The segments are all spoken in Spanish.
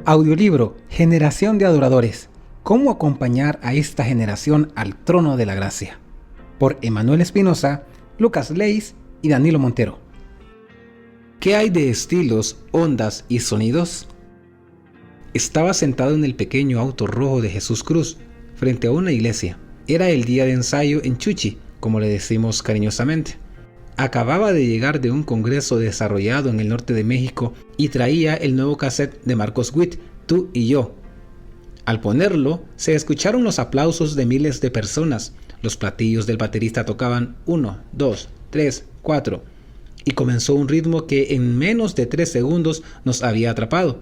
Audiolibro Generación de Adoradores. ¿Cómo acompañar a esta generación al trono de la gracia? Por Emanuel Espinosa, Lucas Leis y Danilo Montero. ¿Qué hay de estilos, ondas y sonidos? Estaba sentado en el pequeño auto rojo de Jesús Cruz, frente a una iglesia. Era el día de ensayo en Chuchi, como le decimos cariñosamente. Acababa de llegar de un congreso desarrollado en el norte de México y traía el nuevo cassette de Marcos Witt, Tú y Yo. Al ponerlo, se escucharon los aplausos de miles de personas. Los platillos del baterista tocaban 1, 2, 3, 4 y comenzó un ritmo que en menos de 3 segundos nos había atrapado.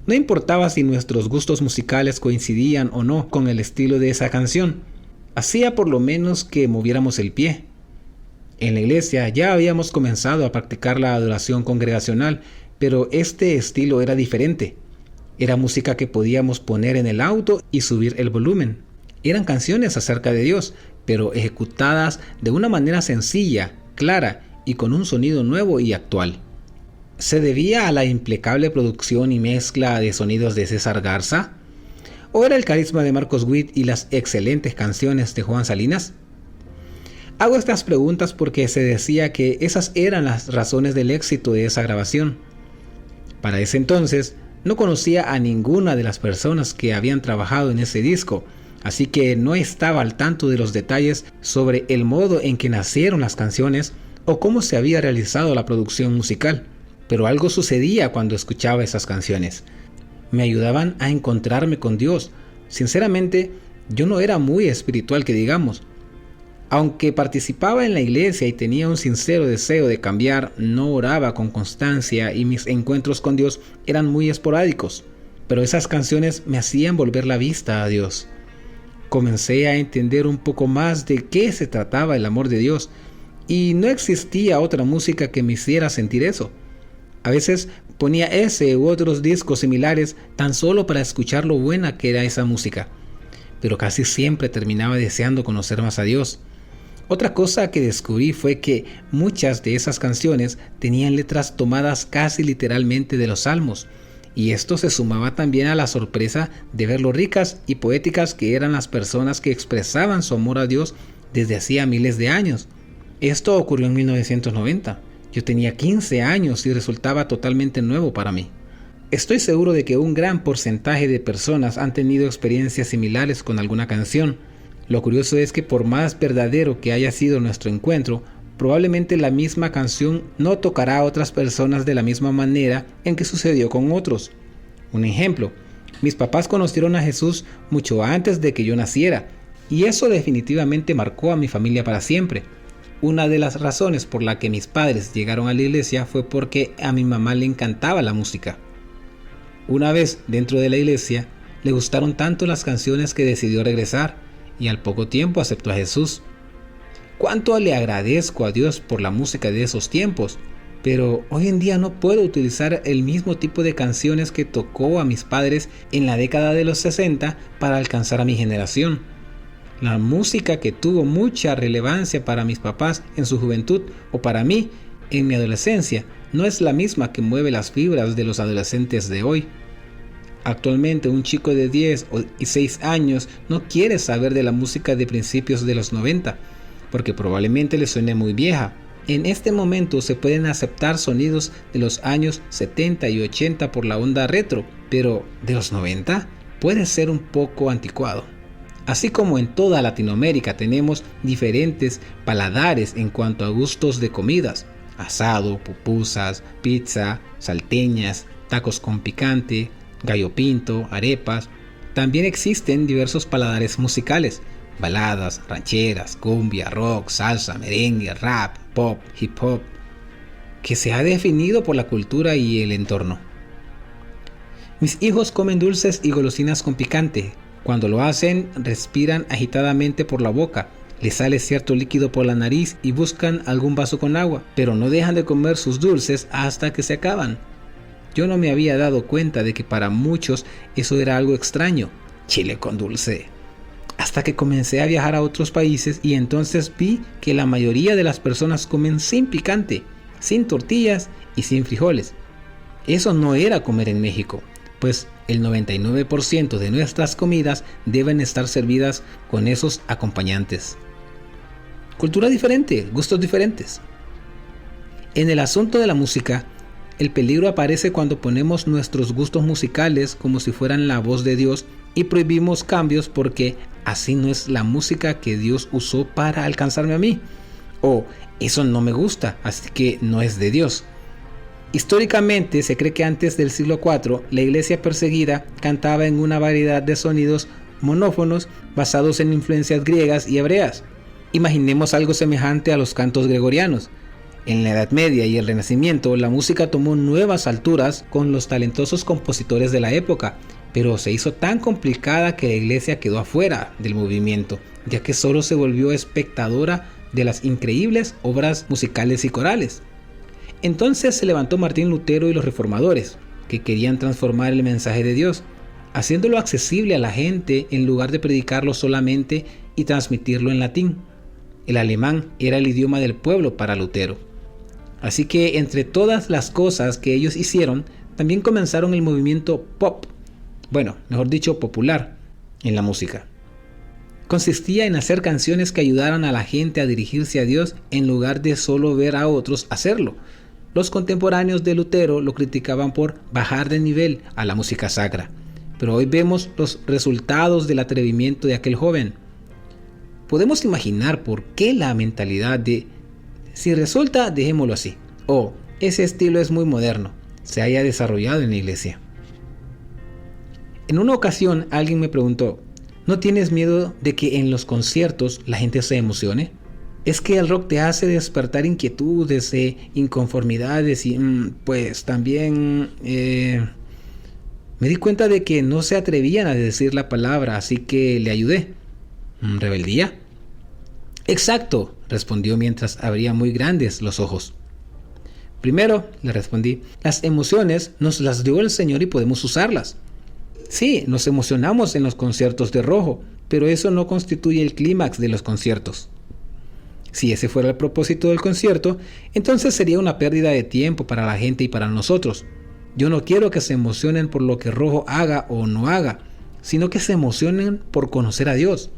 No importaba si nuestros gustos musicales coincidían o no con el estilo de esa canción. Hacía por lo menos que moviéramos el pie. En la iglesia ya habíamos comenzado a practicar la adoración congregacional, pero este estilo era diferente. Era música que podíamos poner en el auto y subir el volumen. Eran canciones acerca de Dios, pero ejecutadas de una manera sencilla, clara y con un sonido nuevo y actual. ¿Se debía a la impecable producción y mezcla de sonidos de César Garza? ¿O era el carisma de Marcos Witt y las excelentes canciones de Juan Salinas? Hago estas preguntas porque se decía que esas eran las razones del éxito de esa grabación. Para ese entonces, no conocía a ninguna de las personas que habían trabajado en ese disco, así que no estaba al tanto de los detalles sobre el modo en que nacieron las canciones o cómo se había realizado la producción musical. Pero algo sucedía cuando escuchaba esas canciones. Me ayudaban a encontrarme con Dios. Sinceramente, yo no era muy espiritual que digamos. Aunque participaba en la iglesia y tenía un sincero deseo de cambiar, no oraba con constancia y mis encuentros con Dios eran muy esporádicos. Pero esas canciones me hacían volver la vista a Dios. Comencé a entender un poco más de qué se trataba el amor de Dios y no existía otra música que me hiciera sentir eso. A veces ponía ese u otros discos similares tan solo para escuchar lo buena que era esa música, pero casi siempre terminaba deseando conocer más a Dios. Otra cosa que descubrí fue que muchas de esas canciones tenían letras tomadas casi literalmente de los salmos, y esto se sumaba también a la sorpresa de ver lo ricas y poéticas que eran las personas que expresaban su amor a Dios desde hacía miles de años. Esto ocurrió en 1990. Yo tenía 15 años y resultaba totalmente nuevo para mí. Estoy seguro de que un gran porcentaje de personas han tenido experiencias similares con alguna canción. Lo curioso es que por más verdadero que haya sido nuestro encuentro, probablemente la misma canción no tocará a otras personas de la misma manera en que sucedió con otros. Un ejemplo, mis papás conocieron a Jesús mucho antes de que yo naciera, y eso definitivamente marcó a mi familia para siempre. Una de las razones por la que mis padres llegaron a la iglesia fue porque a mi mamá le encantaba la música. Una vez dentro de la iglesia, le gustaron tanto las canciones que decidió regresar y al poco tiempo aceptó a Jesús. Cuánto le agradezco a Dios por la música de esos tiempos, pero hoy en día no puedo utilizar el mismo tipo de canciones que tocó a mis padres en la década de los 60 para alcanzar a mi generación. La música que tuvo mucha relevancia para mis papás en su juventud o para mí en mi adolescencia no es la misma que mueve las fibras de los adolescentes de hoy. Actualmente un chico de 10 y 6 años no quiere saber de la música de principios de los 90, porque probablemente le suene muy vieja. En este momento se pueden aceptar sonidos de los años 70 y 80 por la onda retro, pero de los 90 puede ser un poco anticuado. Así como en toda Latinoamérica tenemos diferentes paladares en cuanto a gustos de comidas: asado, pupusas, pizza, salteñas, tacos con picante, gallo pinto, arepas. También existen diversos paladares musicales: baladas, rancheras, cumbia, rock, salsa, merengue, rap, pop, hip hop, que se ha definido por la cultura y el entorno. Mis hijos comen dulces y golosinas con picante. Cuando lo hacen, respiran agitadamente por la boca, les sale cierto líquido por la nariz y buscan algún vaso con agua, pero no dejan de comer sus dulces hasta que se acaban. Yo no me había dado cuenta de que para muchos eso era algo extraño, chile con dulce, hasta que comencé a viajar a otros países y entonces vi que la mayoría de las personas comen sin picante, sin tortillas y sin frijoles. Eso no era comer en México, pues el 99% de nuestras comidas deben estar servidas con esos acompañantes. Cultura diferente, gustos diferentes. En el asunto de la música, el peligro aparece cuando ponemos nuestros gustos musicales como si fueran la voz de Dios y prohibimos cambios porque así no es la música que Dios usó para alcanzarme a mí. O eso no me gusta, así que no es de Dios. Históricamente se cree que antes del siglo IV la iglesia perseguida cantaba en una variedad de sonidos monófonos basados en influencias griegas y hebreas. Imaginemos algo semejante a los cantos gregorianos. En la Edad Media y el Renacimiento la música tomó nuevas alturas con los talentosos compositores de la época, pero se hizo tan complicada que la iglesia quedó afuera del movimiento, ya que solo se volvió espectadora de las increíbles obras musicales y corales. Entonces se levantó Martín Lutero y los reformadores, que querían transformar el mensaje de Dios, haciéndolo accesible a la gente en lugar de predicarlo solamente y transmitirlo en latín. El alemán era el idioma del pueblo para Lutero. Así que entre todas las cosas que ellos hicieron, también comenzaron el movimiento pop, bueno, mejor dicho, popular, en la música. Consistía en hacer canciones que ayudaran a la gente a dirigirse a Dios en lugar de solo ver a otros hacerlo. Los contemporáneos de Lutero lo criticaban por bajar de nivel a la música sacra, pero hoy vemos los resultados del atrevimiento de aquel joven. Podemos imaginar por qué la mentalidad de si resulta, dejémoslo así, o ese estilo es muy moderno, se haya desarrollado en la iglesia. En una ocasión alguien me preguntó, ¿no tienes miedo de que en los conciertos la gente se emocione? Es que el rock te hace despertar inquietudes, inconformidades y pues también me di cuenta de que no se atrevían a decir la palabra, así que le ayudé. ¿Rebeldía? Exacto, respondió mientras abría muy grandes los ojos. Primero, le respondí, las emociones nos las dio el Señor y podemos usarlas. Sí, nos emocionamos en los conciertos de Rojo, pero eso no constituye el clímax de los conciertos. Si ese fuera el propósito del concierto, entonces sería una pérdida de tiempo para la gente y para nosotros. Yo no quiero que se emocionen por lo que Rojo haga o no haga, sino que se emocionen por conocer a Dios.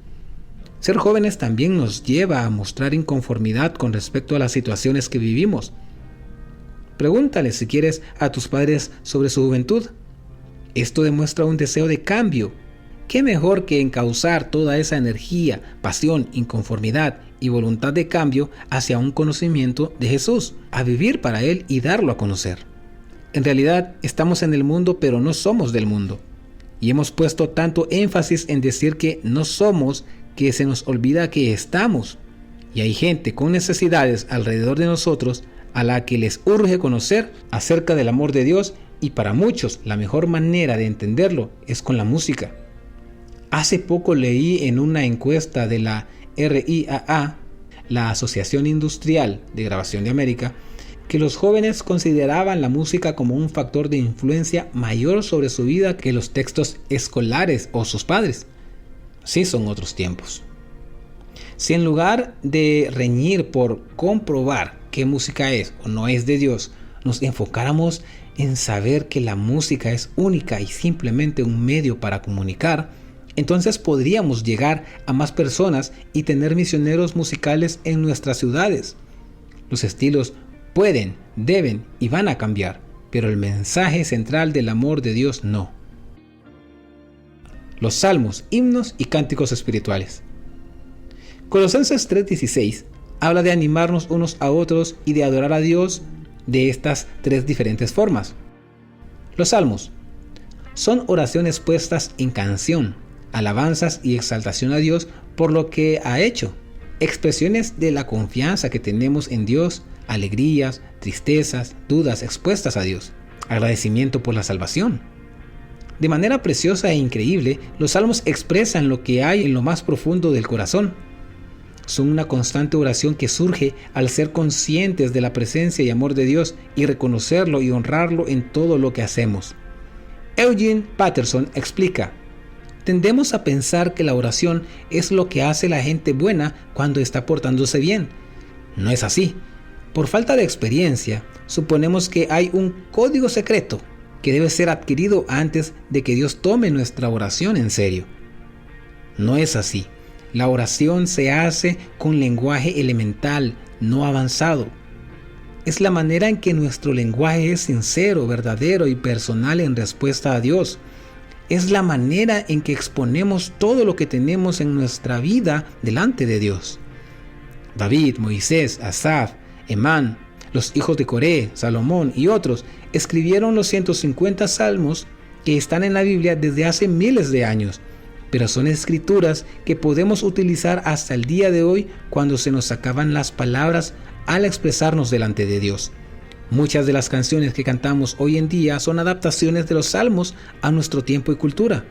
Ser jóvenes también nos lleva a mostrar inconformidad con respecto a las situaciones que vivimos. Pregúntale si quieres a tus padres sobre su juventud. Esto demuestra un deseo de cambio. ¿Qué mejor que encauzar toda esa energía, pasión, inconformidad y voluntad de cambio hacia un conocimiento de Jesús, a vivir para Él y darlo a conocer? En realidad estamos en el mundo, pero no somos del mundo. Y hemos puesto tanto énfasis en decir que no somos, que se nos olvida que estamos. Y hay gente con necesidades alrededor de nosotros a la que les urge conocer acerca del amor de Dios, y para muchos la mejor manera de entenderlo es con la música. Hace poco leí en una encuesta de la RIAA, la Asociación Industrial de Grabación de América, que los jóvenes consideraban la música como un factor de influencia mayor sobre su vida que los textos escolares o sus padres. Sí, son otros tiempos. Si en lugar de reñir por comprobar qué música es o no es de Dios, nos enfocáramos en saber que la música es única y simplemente un medio para comunicar, entonces podríamos llegar a más personas y tener misioneros musicales en nuestras ciudades. Los estilos pueden, deben y van a cambiar, pero el mensaje central del amor de Dios no. Los salmos, himnos y cánticos espirituales. Colosenses 3:16 habla de animarnos unos a otros y de adorar a Dios de estas tres diferentes formas. Los salmos son oraciones puestas en canción, alabanzas y exaltación a Dios por lo que ha hecho, expresiones de la confianza que tenemos en Dios, alegrías, tristezas, dudas expuestas a Dios, agradecimiento por la salvación. De manera preciosa e increíble, los salmos expresan lo que hay en lo más profundo del corazón. Son una constante oración que surge al ser conscientes de la presencia y amor de Dios y reconocerlo y honrarlo en todo lo que hacemos. Eugene Peterson explica: tendemos a pensar que la oración es lo que hace la gente buena cuando está portándose bien. No es así. Por falta de experiencia, suponemos que hay un código secreto que debe ser adquirido antes de que Dios tome nuestra oración en serio. No es así. La oración se hace con lenguaje elemental, no avanzado. Es la manera en que nuestro lenguaje es sincero, verdadero y personal en respuesta a Dios. Es la manera en que exponemos todo lo que tenemos en nuestra vida delante de Dios. David, Moisés, Asaf, Emán, los hijos de Coré, Salomón y otros escribieron los 150 salmos que están en la Biblia desde hace miles de años, pero son escrituras que podemos utilizar hasta el día de hoy cuando se nos acaban las palabras al expresarnos delante de Dios. Muchas de las canciones que cantamos hoy en día son adaptaciones de los salmos a nuestro tiempo y cultura.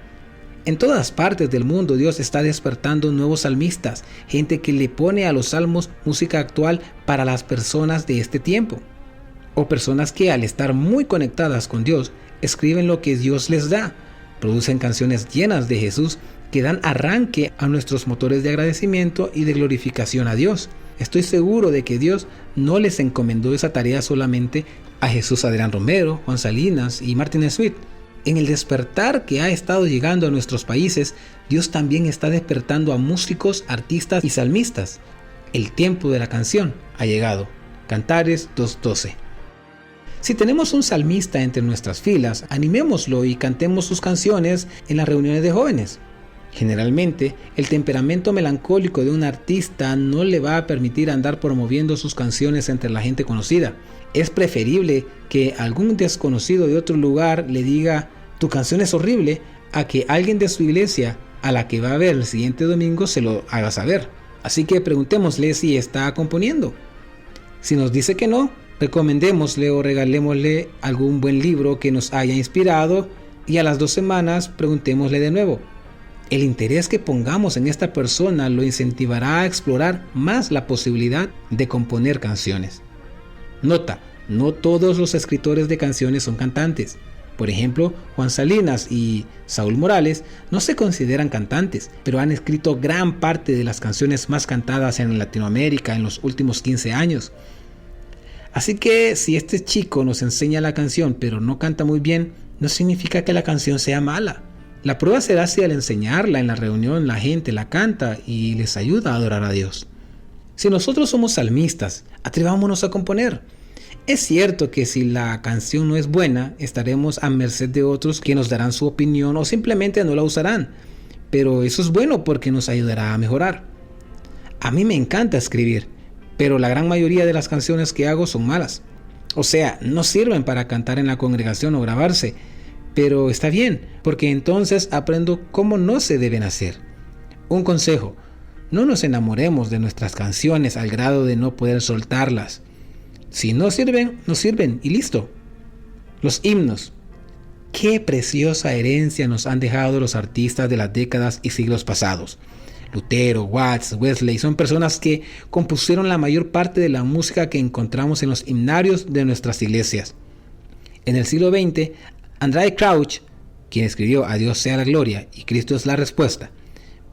En todas partes del mundo Dios está despertando nuevos salmistas, gente que le pone a los salmos música actual para las personas de este tiempo, o personas que al estar muy conectadas con Dios, escriben lo que Dios les da, producen canciones llenas de Jesús que dan arranque a nuestros motores de agradecimiento y de glorificación a Dios. Estoy seguro de que Dios no les encomendó esa tarea solamente a Jesús Adrián Romero, Juan Salinas y Martin Sweet. En el despertar que ha estado llegando a nuestros países, Dios también está despertando a músicos, artistas y salmistas. El tiempo de la canción ha llegado. Cantares 2:12. Si tenemos un salmista entre nuestras filas, animémoslo y cantemos sus canciones en las reuniones de jóvenes. Generalmente, el temperamento melancólico de un artista no le va a permitir andar promoviendo sus canciones entre la gente conocida. Es preferible que algún desconocido de otro lugar le diga «tu canción es horrible» a que alguien de su iglesia a la que va a ver el siguiente domingo se lo haga saber. Así que preguntémosle si está componiendo. Si nos dice que no, recomendémosle o regalémosle algún buen libro que nos haya inspirado y a las 2 semanas preguntémosle de nuevo. El interés que pongamos en esta persona lo incentivará a explorar más la posibilidad de componer canciones. Nota, no todos los escritores de canciones son cantantes. Por ejemplo, Juan Salinas y Saúl Morales no se consideran cantantes, pero han escrito gran parte de las canciones más cantadas en Latinoamérica en los últimos 15 años. Así que si este chico nos enseña la canción pero no canta muy bien, no significa que la canción sea mala. La prueba será si al enseñarla en la reunión la gente la canta y les ayuda a adorar a Dios. Si nosotros somos salmistas, atrevámonos a componer. Es cierto que si la canción no es buena, estaremos a merced de otros que nos darán su opinión o simplemente no la usarán. Pero eso es bueno porque nos ayudará a mejorar. A mí me encanta escribir, pero la gran mayoría de las canciones que hago son malas. O sea, no sirven para cantar en la congregación o grabarse. Pero está bien, porque entonces aprendo cómo no se deben hacer. Un consejo: no nos enamoremos de nuestras canciones al grado de no poder soltarlas. Si no sirven, no sirven y listo. Los himnos. Qué preciosa herencia nos han dejado los artistas de las décadas y siglos pasados. Lutero, Watts, Wesley son personas que compusieron la mayor parte de la música que encontramos en los himnarios de nuestras iglesias. En el siglo XX, Andraé Crouch, quien escribió A Dios sea la gloria y Cristo es la respuesta,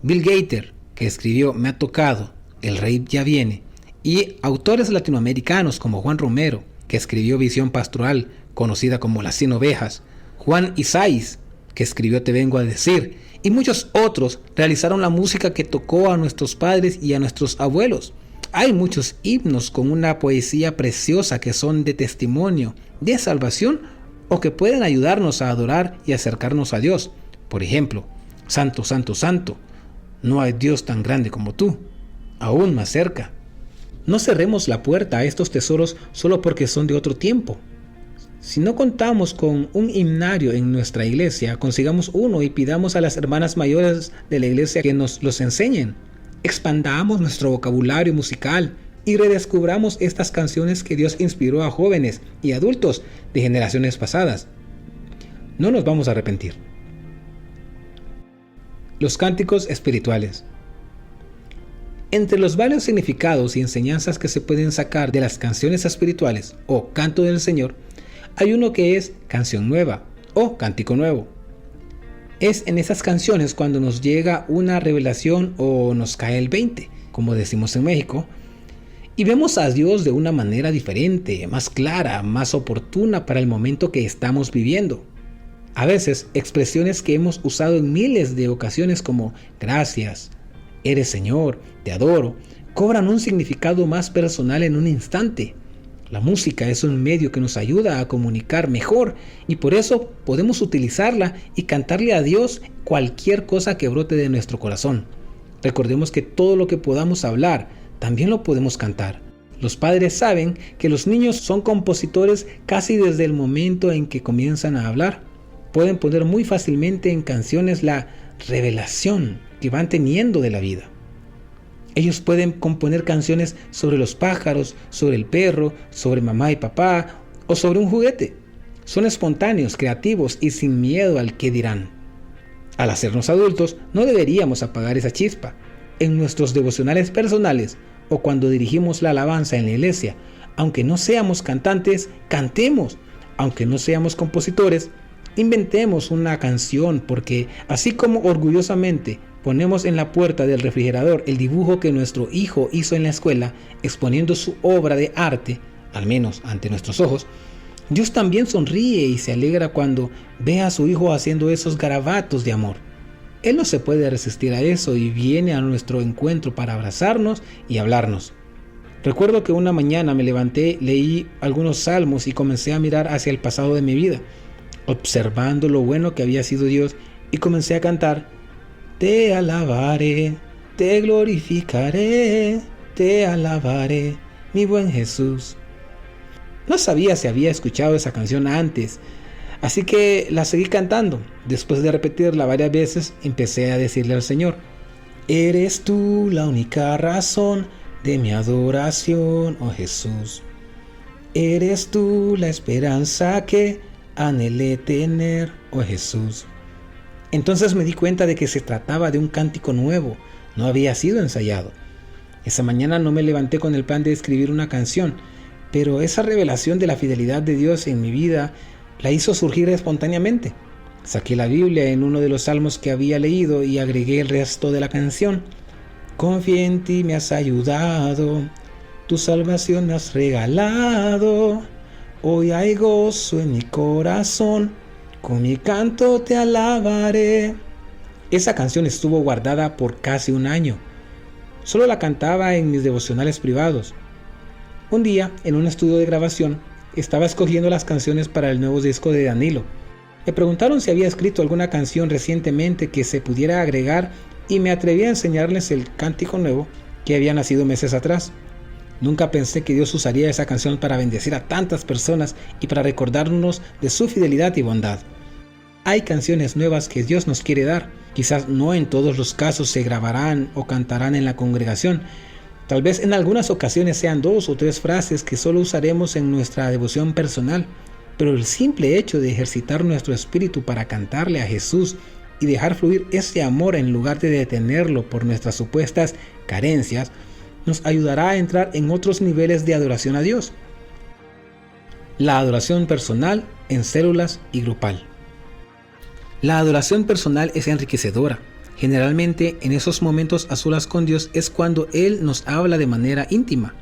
Bill Gaither, que escribió Me ha tocado, El rey ya viene, y autores latinoamericanos como Juan Romero, que escribió Visión pastoral, conocida como Las 100 ovejas, Juan Isaías, que escribió Te vengo a decir, y muchos otros realizaron la música que tocó a nuestros padres y a nuestros abuelos. Hay muchos himnos con una poesía preciosa que son de testimonio, de salvación, o que pueden ayudarnos a adorar y acercarnos a Dios. Por ejemplo, Santo, Santo, Santo, no hay Dios tan grande como tú, aún más cerca. No cerremos la puerta a estos tesoros solo porque son de otro tiempo. Si no contamos con un himnario en nuestra iglesia, consigamos uno y pidamos a las hermanas mayores de la iglesia que nos los enseñen. Expandamos nuestro vocabulario musical y redescubramos estas canciones que Dios inspiró a jóvenes y adultos de generaciones pasadas. No nos vamos a arrepentir. Los cánticos espirituales. Entre los varios significados y enseñanzas que se pueden sacar de las canciones espirituales o canto del Señor, hay uno que es canción nueva o cántico nuevo. Es en esas canciones cuando nos llega una revelación o nos cae el 20, como decimos en México, y vemos a Dios de una manera diferente, más clara, más oportuna para el momento que estamos viviendo. A veces, expresiones que hemos usado en miles de ocasiones como gracias, eres Señor, te adoro, cobran un significado más personal en un instante. La música es un medio que nos ayuda a comunicar mejor y por eso podemos utilizarla y cantarle a Dios cualquier cosa que brote de nuestro corazón. Recordemos que todo lo que podamos hablar, también lo podemos cantar. Los padres saben que los niños son compositores casi desde el momento en que comienzan a hablar. Pueden poner muy fácilmente en canciones la revelación que van teniendo de la vida. Ellos pueden componer canciones sobre los pájaros, sobre el perro, sobre mamá y papá o sobre un juguete. Son espontáneos, creativos y sin miedo al qué dirán. Al hacernos adultos, no deberíamos apagar esa chispa. En nuestros devocionales personales o cuando dirigimos la alabanza en la iglesia, aunque no seamos cantantes, cantemos. Aunque no seamos compositores, inventemos una canción, porque así como orgullosamente ponemos en la puerta del refrigerador el dibujo que nuestro hijo hizo en la escuela, exponiendo su obra de arte, al menos ante nuestros ojos, Dios también sonríe y se alegra cuando ve a su hijo haciendo esos garabatos de amor. Él no se puede resistir a eso y viene a nuestro encuentro para abrazarnos y hablarnos. Recuerdo que una mañana me levanté, leí algunos salmos y comencé a mirar hacia el pasado de mi vida, observando lo bueno que había sido Dios, y comencé a cantar: te alabaré, te glorificaré, te alabaré, mi buen Jesús. No sabía si había escuchado esa canción antes, así que la seguí cantando. Después de repetirla varias veces, empecé a decirle al Señor: eres tú la única razón de mi adoración, oh Jesús. Eres tú la esperanza que anhelé tener, oh Jesús. Entonces me di cuenta de que se trataba de un cántico nuevo, no había sido ensayado. Esa mañana no me levanté con el plan de escribir una canción, pero esa revelación de la fidelidad de Dios en mi vida la hizo surgir espontáneamente. Saqué la Biblia en uno de los salmos que había leído y agregué el resto de la canción. Confié en ti, me has ayudado, tu salvación me has regalado. Hoy hay gozo en mi corazón, con mi canto te alabaré. Esa canción estuvo guardada por casi un año. Solo la cantaba en mis devocionales privados. Un día, en un estudio de grabación, estaba escogiendo las canciones para el nuevo disco de Danilo. Me preguntaron si había escrito alguna canción recientemente que se pudiera agregar y me atreví a enseñarles el cántico nuevo que había nacido meses atrás. Nunca pensé que Dios usaría esa canción para bendecir a tantas personas y para recordarnos de su fidelidad y bondad. Hay canciones nuevas que Dios nos quiere dar. Quizás no en todos los casos se grabarán o cantarán en la congregación. Tal vez en algunas ocasiones sean 2 o 3 frases que solo usaremos en nuestra devoción personal. Pero el simple hecho de ejercitar nuestro espíritu para cantarle a Jesús y dejar fluir ese amor en lugar de detenerlo por nuestras supuestas carencias, nos ayudará a entrar en otros niveles de adoración a Dios. La adoración personal en células y grupal. La adoración personal es enriquecedora. Generalmente en esos momentos a solas con Dios es cuando Él nos habla de manera íntima,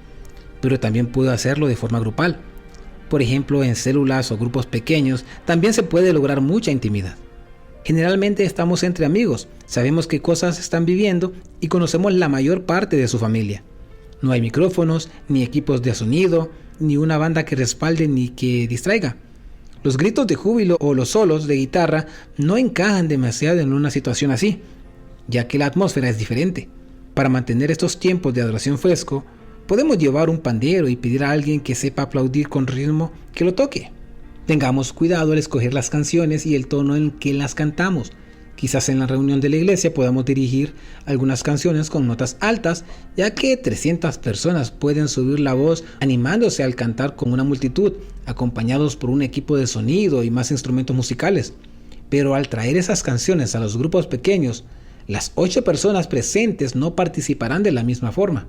pero también puede hacerlo de forma grupal. Por ejemplo, en células o grupos pequeños también se puede lograr mucha intimidad. Generalmente estamos entre amigos, sabemos qué cosas están viviendo y conocemos la mayor parte de su familia. No hay micrófonos, ni equipos de sonido, ni una banda que respalde ni que distraiga. Los gritos de júbilo o los solos de guitarra no encajan demasiado en una situación así, ya que la atmósfera es diferente. Para mantener estos tiempos de adoración fresco, podemos llevar un pandero y pedir a alguien que sepa aplaudir con ritmo que lo toque. Tengamos cuidado al escoger las canciones y el tono en que las cantamos. Quizás en la reunión de la iglesia podamos dirigir algunas canciones con notas altas, ya que 300 personas pueden subir la voz animándose al cantar con una multitud, acompañados por un equipo de sonido y más instrumentos musicales. Pero al traer esas canciones a los grupos pequeños, las 8 personas presentes no participarán de la misma forma.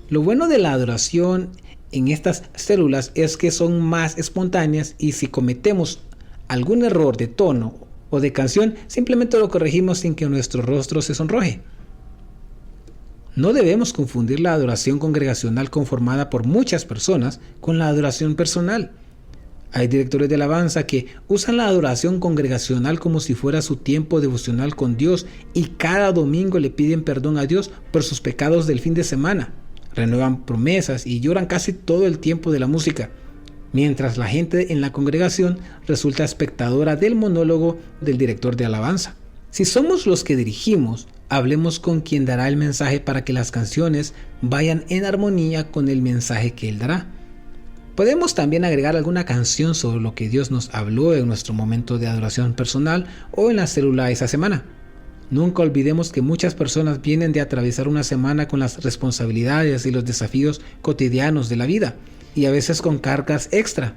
Lo bueno de la adoración en estas células es que son más espontáneas y si cometemos algún error de tono o de canción, simplemente lo corregimos sin que nuestro rostro se sonroje. No debemos confundir la adoración congregacional conformada por muchas personas con la adoración personal. Hay directores de alabanza que usan la adoración congregacional como si fuera su tiempo devocional con Dios y cada domingo le piden perdón a Dios por sus pecados del fin de semana. Renuevan promesas y lloran casi todo el tiempo de la música, mientras la gente en la congregación resulta espectadora del monólogo del director de alabanza. Si somos los que dirigimos, hablemos con quien dará el mensaje para que las canciones vayan en armonía con el mensaje que él dará. Podemos también agregar alguna canción sobre lo que Dios nos habló en nuestro momento de adoración personal o en la célula esa semana. Nunca olvidemos que muchas personas vienen de atravesar una semana con las responsabilidades y los desafíos cotidianos de la vida y a veces con cargas extra.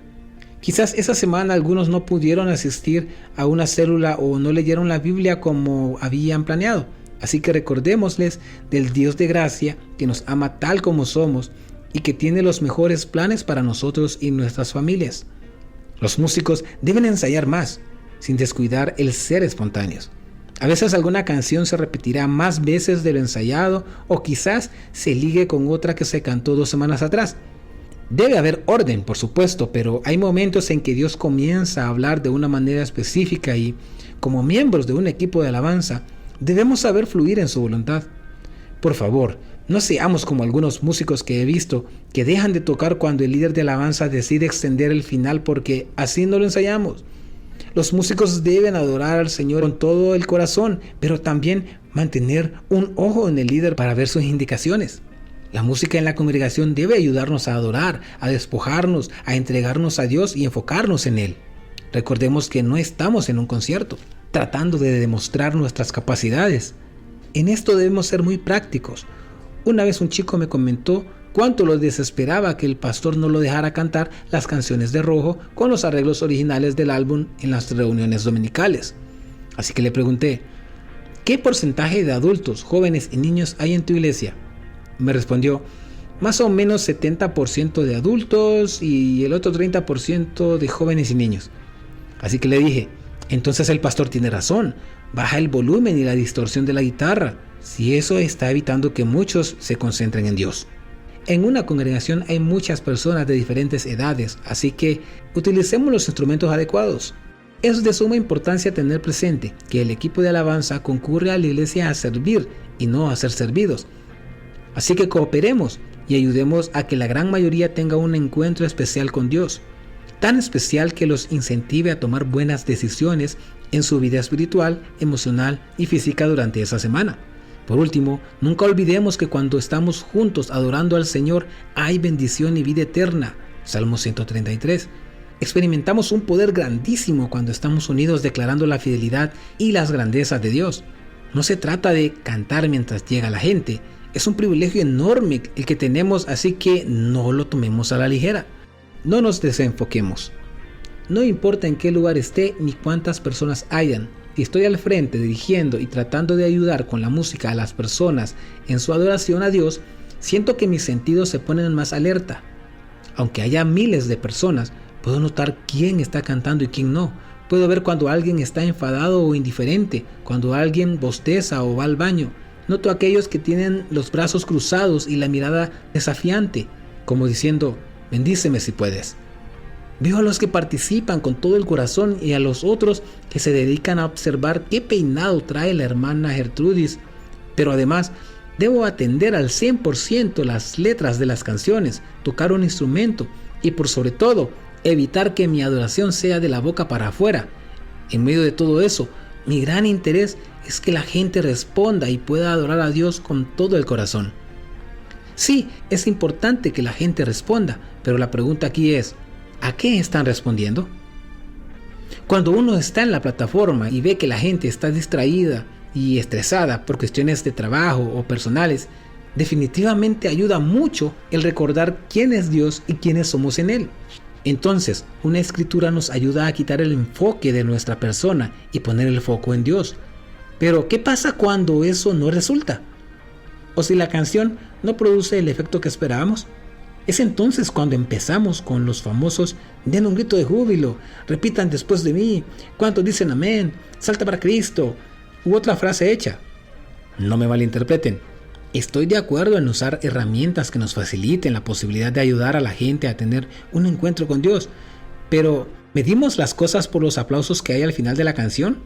Quizás esa semana algunos no pudieron asistir a una célula o no leyeron la Biblia como habían planeado. Así que recordémosles del Dios de gracia que nos ama tal como somos y que tiene los mejores planes para nosotros y nuestras familias. Los músicos deben ensayar más, sin descuidar el ser espontáneos. A veces alguna canción se repetirá más veces de lo ensayado o quizás se ligue con otra que se cantó 2 semanas atrás. Debe haber orden, por supuesto, pero hay momentos en que Dios comienza a hablar de una manera específica y, como miembros de un equipo de alabanza, debemos saber fluir en su voluntad. Por favor, no seamos como algunos músicos que he visto que dejan de tocar cuando el líder de alabanza decide extender el final porque así no lo ensayamos. Los músicos deben adorar al Señor con todo el corazón, pero también mantener un ojo en el líder para ver sus indicaciones. La música en la congregación debe ayudarnos a adorar, a despojarnos, a entregarnos a Dios y enfocarnos en Él. Recordemos que no estamos en un concierto, tratando de demostrar nuestras capacidades. En esto debemos ser muy prácticos. Una vez un chico me comentó cuánto lo desesperaba que el pastor no lo dejara cantar las canciones de Rojo con los arreglos originales del álbum en las reuniones dominicales. Así que le pregunté, ¿qué porcentaje de adultos, jóvenes y niños hay en tu iglesia? Me respondió, más o menos 70% de adultos y el otro 30% de jóvenes y niños. Así que le dije, entonces el pastor tiene razón, baja el volumen y la distorsión de la guitarra, si eso está evitando que muchos se concentren en Dios. En una congregación hay muchas personas de diferentes edades, así que utilicemos los instrumentos adecuados. Es de suma importancia tener presente que el equipo de alabanza concurre a la iglesia a servir y no a ser servidos. Así que cooperemos y ayudemos a que la gran mayoría tenga un encuentro especial con Dios, tan especial que los incentive a tomar buenas decisiones en su vida espiritual, emocional y física durante esa semana. Por último, nunca olvidemos que cuando estamos juntos adorando al Señor hay bendición y vida eterna. Salmo 133. Experimentamos un poder grandísimo cuando estamos unidos declarando la fidelidad y las grandezas de Dios. No se trata de cantar mientras llega la gente. Es un privilegio enorme el que tenemos, así que no lo tomemos a la ligera. No nos desenfoquemos. No importa en qué lugar esté ni cuántas personas hayan. Si estoy al frente dirigiendo y tratando de ayudar con la música a las personas en su adoración a Dios, siento que mis sentidos se ponen más alerta. Aunque haya miles de personas, puedo notar quién está cantando y quién no. Puedo ver cuando alguien está enfadado o indiferente, cuando alguien bosteza o va al baño. Noto a aquellos que tienen los brazos cruzados y la mirada desafiante, como diciendo, bendíceme si puedes. Veo a los que participan con todo el corazón y a los otros que se dedican a observar qué peinado trae la hermana Gertrudis. Pero además, debo atender al 100% las letras de las canciones, tocar un instrumento y por sobre todo, evitar que mi adoración sea de la boca para afuera. En medio de todo eso, mi gran interés es que la gente responda y pueda adorar a Dios con todo el corazón. Sí, es importante que la gente responda, pero la pregunta aquí es, ¿a qué están respondiendo? Cuando uno está en la plataforma y ve que la gente está distraída y estresada por cuestiones de trabajo o personales, definitivamente ayuda mucho el recordar quién es Dios y quiénes somos en Él. Entonces, una escritura nos ayuda a quitar el enfoque de nuestra persona y poner el foco en Dios. Pero, ¿qué pasa cuando eso no resulta? ¿O si la canción no produce el efecto que esperábamos? Es entonces cuando empezamos con los famosos den un grito de júbilo, repitan después de mí, ¿cuántos dicen amén? Salta para Cristo, u otra frase hecha. No me malinterpreten. Estoy de acuerdo en usar herramientas que nos faciliten la posibilidad de ayudar a la gente a tener un encuentro con Dios, pero ¿medimos las cosas por los aplausos que hay al final de la canción?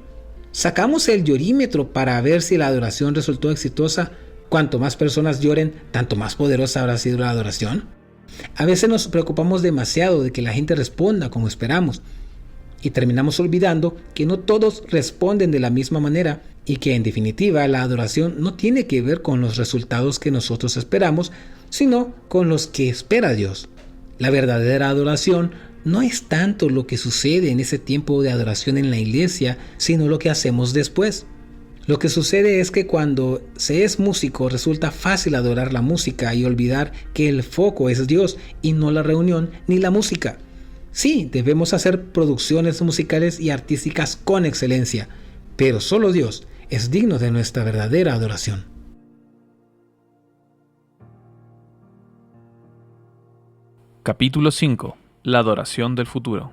¿Sacamos el llorímetro para ver si la adoración resultó exitosa? Cuanto más personas lloren, tanto más poderosa habrá sido la adoración. A veces nos preocupamos demasiado de que la gente responda como esperamos y terminamos olvidando que no todos responden de la misma manera y que en definitiva la adoración no tiene que ver con los resultados que nosotros esperamos, sino con los que espera Dios. La verdadera adoración no es tanto lo que sucede en ese tiempo de adoración en la iglesia, sino lo que hacemos después. Lo que sucede es que cuando se es músico resulta fácil adorar la música y olvidar que el foco es Dios y no la reunión ni la música. Sí, debemos hacer producciones musicales y artísticas con excelencia, pero solo Dios es digno de nuestra verdadera adoración. Capítulo 5. La adoración del futuro.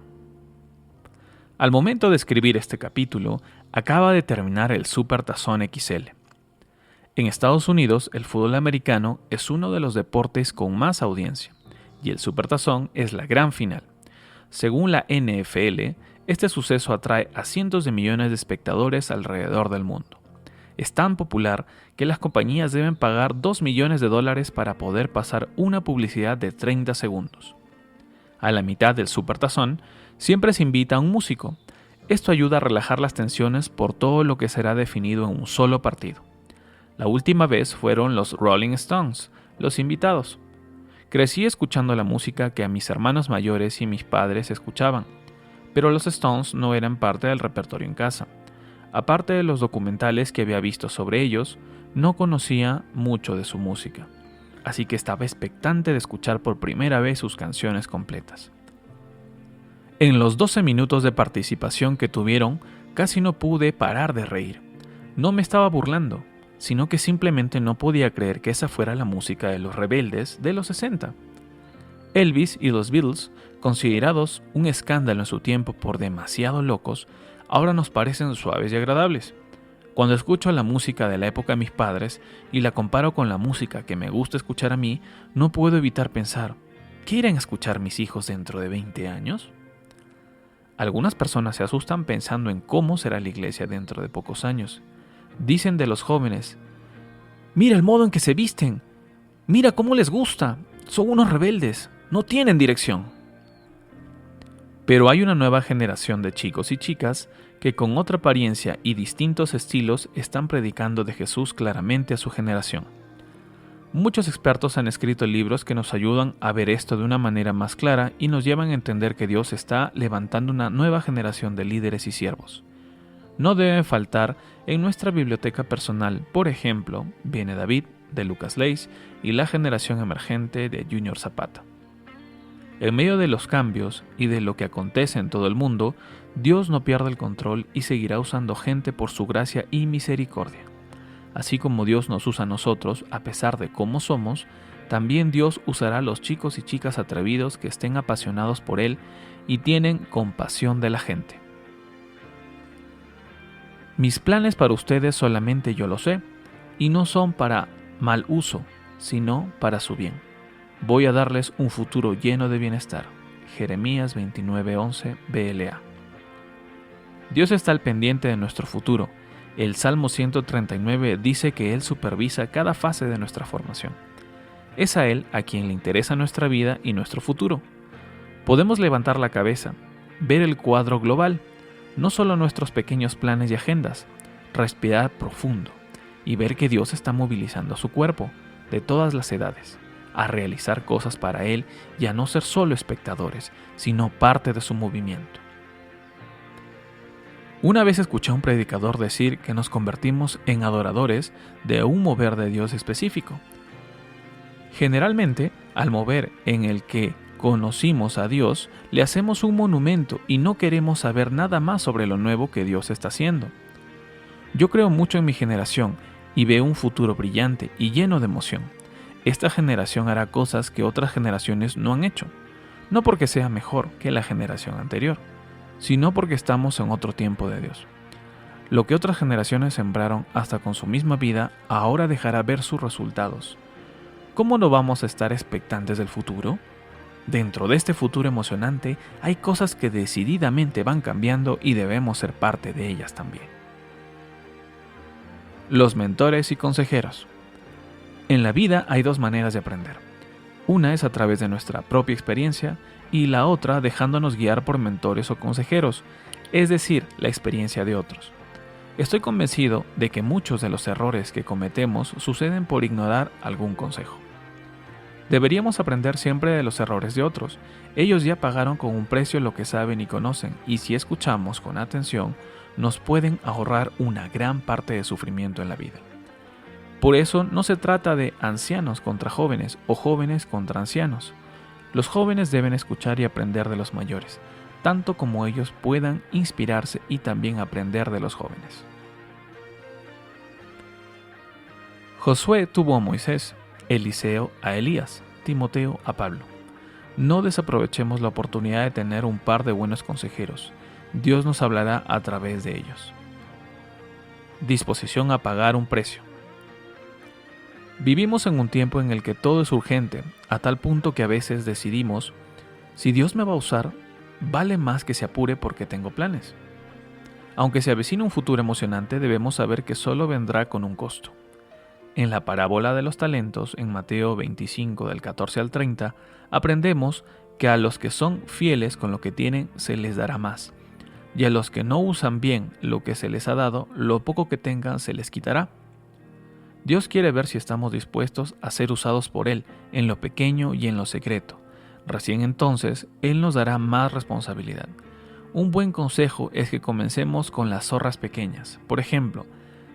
Al momento de escribir este capítulo, acaba de terminar el Supertazón XL. En Estados Unidos, el fútbol americano es uno de los deportes con más audiencia, y el Supertazón es la gran final. Según la NFL, este suceso atrae a cientos de millones de espectadores alrededor del mundo. Es tan popular que las compañías deben pagar $2 millones para poder pasar una publicidad de 30 segundos. A la mitad del Supertazón, siempre se invita a un músico. Esto ayuda a relajar las tensiones por todo lo que será definido en un solo partido. La última vez fueron los Rolling Stones, los invitados. Crecí escuchando la música que a mis hermanos mayores y mis padres escuchaban, pero los Stones no eran parte del repertorio en casa. Aparte de los documentales que había visto sobre ellos, no conocía mucho de su música, así que estaba expectante de escuchar por primera vez sus canciones completas. En los 12 minutos de participación que tuvieron, casi no pude parar de reír. No me estaba burlando, sino que simplemente no podía creer que esa fuera la música de los rebeldes de los 60. Elvis y los Beatles, considerados un escándalo en su tiempo por demasiado locos, ahora nos parecen suaves y agradables. Cuando escucho la música de la época de mis padres y la comparo con la música que me gusta escuchar a mí, no puedo evitar pensar, ¿qué irán a escuchar mis hijos dentro de 20 años? Algunas personas se asustan pensando en cómo será la iglesia dentro de pocos años. Dicen de los jóvenes, mira el modo en que se visten, mira cómo les gusta, son unos rebeldes, no tienen dirección. Pero hay una nueva generación de chicos y chicas que con otra apariencia y distintos estilos están predicando de Jesús claramente a su generación. Muchos expertos han escrito libros que nos ayudan a ver esto de una manera más clara y nos llevan a entender que Dios está levantando una nueva generación de líderes y siervos. No deben faltar en nuestra biblioteca personal, por ejemplo, Viene David, de Lucas Leis, y La generación emergente, de Junior Zapata. En medio de los cambios y de lo que acontece en todo el mundo, Dios no pierde el control y seguirá usando gente por su gracia y misericordia. Así como Dios nos usa a nosotros, a pesar de cómo somos, también Dios usará a los chicos y chicas atrevidos que estén apasionados por Él y tienen compasión de la gente. Mis planes para ustedes solamente yo lo sé, y no son para mal uso, sino para su bien. Voy a darles un futuro lleno de bienestar. Jeremías 29:11 BLA. Dios está al pendiente de nuestro futuro. El Salmo 139 dice que Él supervisa cada fase de nuestra formación. Es a Él a quien le interesa nuestra vida y nuestro futuro. Podemos levantar la cabeza, ver el cuadro global, no solo nuestros pequeños planes y agendas, respirar profundo y ver que Dios está movilizando a su cuerpo, de todas las edades, a realizar cosas para Él y a no ser solo espectadores, sino parte de su movimiento. Una vez escuché a un predicador decir que nos convertimos en adoradores de un mover de Dios específico. Generalmente, al mover en el que conocimos a Dios, le hacemos un monumento y no queremos saber nada más sobre lo nuevo que Dios está haciendo. Yo creo mucho en mi generación y veo un futuro brillante y lleno de emoción. Esta generación hará cosas que otras generaciones no han hecho, no porque sea mejor que la generación anterior, sino porque estamos en otro tiempo de Dios. Lo que otras generaciones sembraron hasta con su misma vida, ahora dejará ver sus resultados. ¿Cómo no vamos a estar expectantes del futuro? Dentro de este futuro emocionante hay cosas que decididamente van cambiando y debemos ser parte de ellas también. Los mentores y consejeros. En la vida hay dos maneras de aprender. Una es a través de nuestra propia experiencia y la otra dejándonos guiar por mentores o consejeros, es decir, la experiencia de otros. Estoy convencido de que muchos de los errores que cometemos suceden por ignorar algún consejo. Deberíamos aprender siempre de los errores de otros. Ellos ya pagaron con un precio lo que saben y conocen, y si escuchamos con atención, nos pueden ahorrar una gran parte de sufrimiento en la vida. Por eso no se trata de ancianos contra jóvenes o jóvenes contra ancianos. Los jóvenes deben escuchar y aprender de los mayores, tanto como ellos puedan inspirarse y también aprender de los jóvenes. Josué tuvo a Moisés, Eliseo a Elías, Timoteo a Pablo. No desaprovechemos la oportunidad de tener un par de buenos consejeros. Dios nos hablará a través de ellos. Disposición a pagar un precio. Vivimos en un tiempo en el que todo es urgente, a tal punto que a veces decidimos, si Dios me va a usar, vale más que se apure porque tengo planes. Aunque se avecina un futuro emocionante, debemos saber que solo vendrá con un costo. En la parábola de los talentos, en Mateo 25 del 14 al 30, aprendemos que a los que son fieles con lo que tienen se les dará más, y a los que no usan bien lo que se les ha dado, lo poco que tengan se les quitará. Dios quiere ver si estamos dispuestos a ser usados por Él en lo pequeño y en lo secreto. Recién entonces, Él nos dará más responsabilidad. Un buen consejo es que comencemos con las zorras pequeñas. Por ejemplo,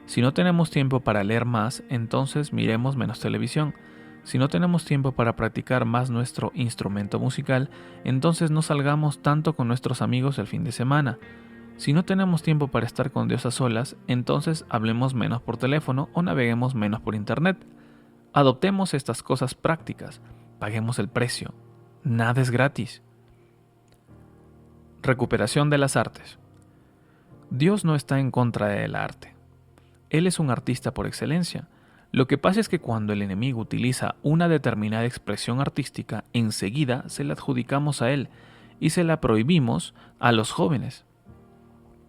si no tenemos tiempo para leer más, entonces miremos menos televisión. Si no tenemos tiempo para practicar más nuestro instrumento musical, entonces no salgamos tanto con nuestros amigos el fin de semana. Si no tenemos tiempo para estar con Dios a solas, entonces hablemos menos por teléfono o naveguemos menos por internet. Adoptemos estas cosas prácticas, paguemos el precio. Nada es gratis. Recuperación de las artes. Dios no está en contra del arte. Él es un artista por excelencia. Lo que pasa es que cuando el enemigo utiliza una determinada expresión artística, enseguida se la adjudicamos a él y se la prohibimos a los jóvenes.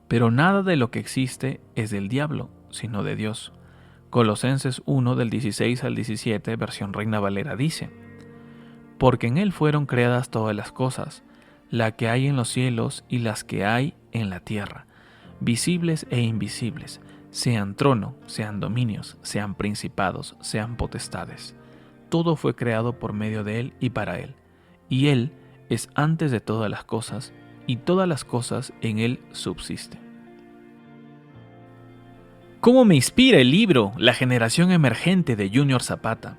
Pero nada de lo que existe es del diablo, sino de Dios. Colosenses 1 del 16 al 17, versión Reina Valera, dice: Porque en él fueron creadas todas las cosas, la que hay en los cielos y las que hay en la tierra, visibles e invisibles, sean trono, sean dominios, sean principados, sean potestades. Todo fue creado por medio de Él y para Él. Y Él es antes de todas las cosas, y todas las cosas en Él subsisten. ¿Cómo me inspira el libro La generación emergente de Junior Zapata?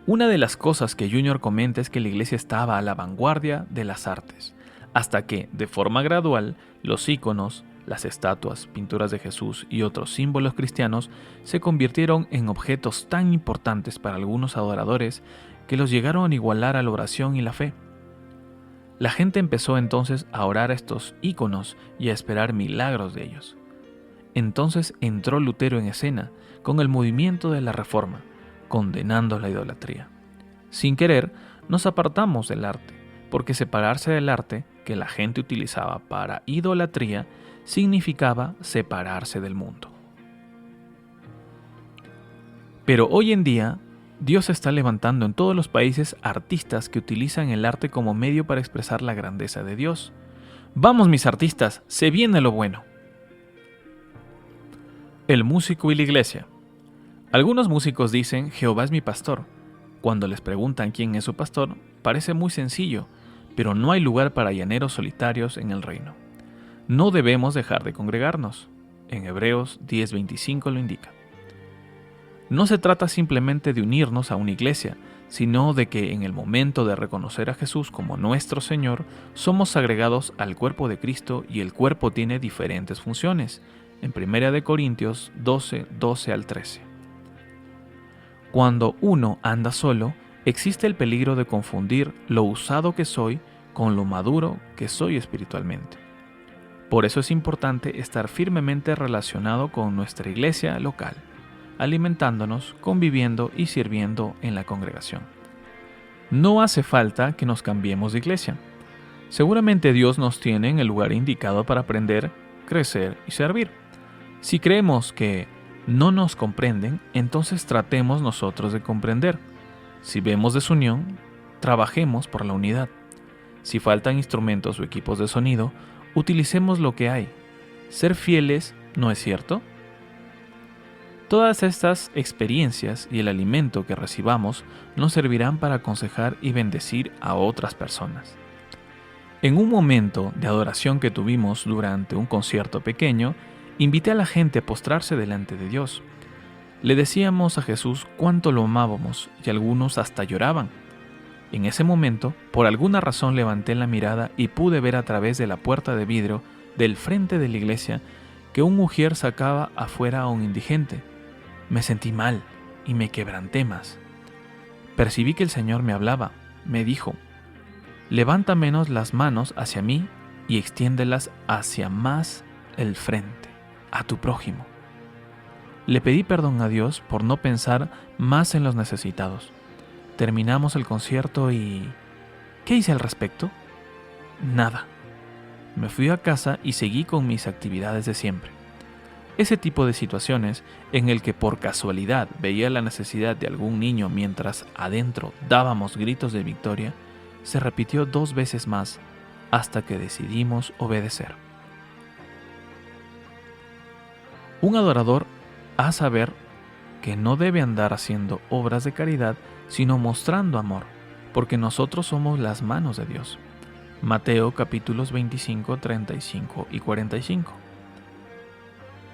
Una de las cosas que Junior comenta es que la iglesia estaba a la vanguardia de las artes, hasta que, de forma gradual, los íconos, las estatuas, pinturas de Jesús y otros símbolos cristianos se convirtieron en objetos tan importantes para algunos adoradores que los llegaron a igualar a la oración y la fe. La gente empezó entonces a orar a estos íconos y a esperar milagros de ellos. Entonces entró Lutero en escena con el movimiento de la Reforma, condenando la idolatría. Sin querer, nos apartamos del arte, porque separarse del arte que la gente utilizaba para idolatría significaba separarse del mundo. Pero hoy en día, Dios está levantando en todos los países artistas que utilizan el arte como medio para expresar la grandeza de Dios. ¡Vamos, mis artistas! ¡Se viene lo bueno! El músico y la iglesia. Algunos músicos dicen: Jehová es mi pastor. Cuando les preguntan quién es su pastor, parece muy sencillo, pero no hay lugar para llaneros solitarios en el reino. No debemos dejar de congregarnos. En Hebreos 10:25 lo indica. No se trata simplemente de unirnos a una iglesia, sino de que en el momento de reconocer a Jesús como nuestro Señor, somos agregados al cuerpo de Cristo y el cuerpo tiene diferentes funciones. En 1 Corintios 12 al 13. Cuando uno anda solo, existe el peligro de confundir lo usado que soy con lo maduro que soy espiritualmente. Por eso es importante estar firmemente relacionado con nuestra iglesia local, alimentándonos, conviviendo y sirviendo en la congregación. No hace falta que nos cambiemos de iglesia. Seguramente Dios nos tiene en el lugar indicado para aprender, crecer y servir. Si creemos que no nos comprenden, entonces tratemos nosotros de comprender. Si vemos desunión, trabajemos por la unidad. Si faltan instrumentos o equipos de sonido, utilicemos lo que hay. Ser fieles, ¿no es cierto? Todas estas experiencias y el alimento que recibamos nos servirán para aconsejar y bendecir a otras personas. En un momento de adoración que tuvimos durante un concierto pequeño, invité a la gente a postrarse delante de Dios. Le decíamos a Jesús cuánto lo amábamos y algunos hasta lloraban. En ese momento, por alguna razón levanté la mirada y pude ver a través de la puerta de vidrio del frente de la iglesia que un ujier sacaba afuera a un indigente. Me sentí mal y me quebranté más. Percibí que el Señor me hablaba. Me dijo: levanta menos las manos hacia mí y extiéndelas hacia más el frente, a tu prójimo. Le pedí perdón a Dios por no pensar más en los necesitados. Terminamos el concierto y... ¿qué hice al respecto? Nada. Me fui a casa y seguí con mis actividades de siempre. Ese tipo de situaciones en el que por casualidad veía la necesidad de algún niño mientras adentro dábamos gritos de victoria, se repitió 2 veces más hasta que decidimos obedecer. Un adorador ha de saber que no debe andar haciendo obras de caridad, sino mostrando amor, porque nosotros somos las manos de Dios. Mateo capítulos 25, 35 y 45.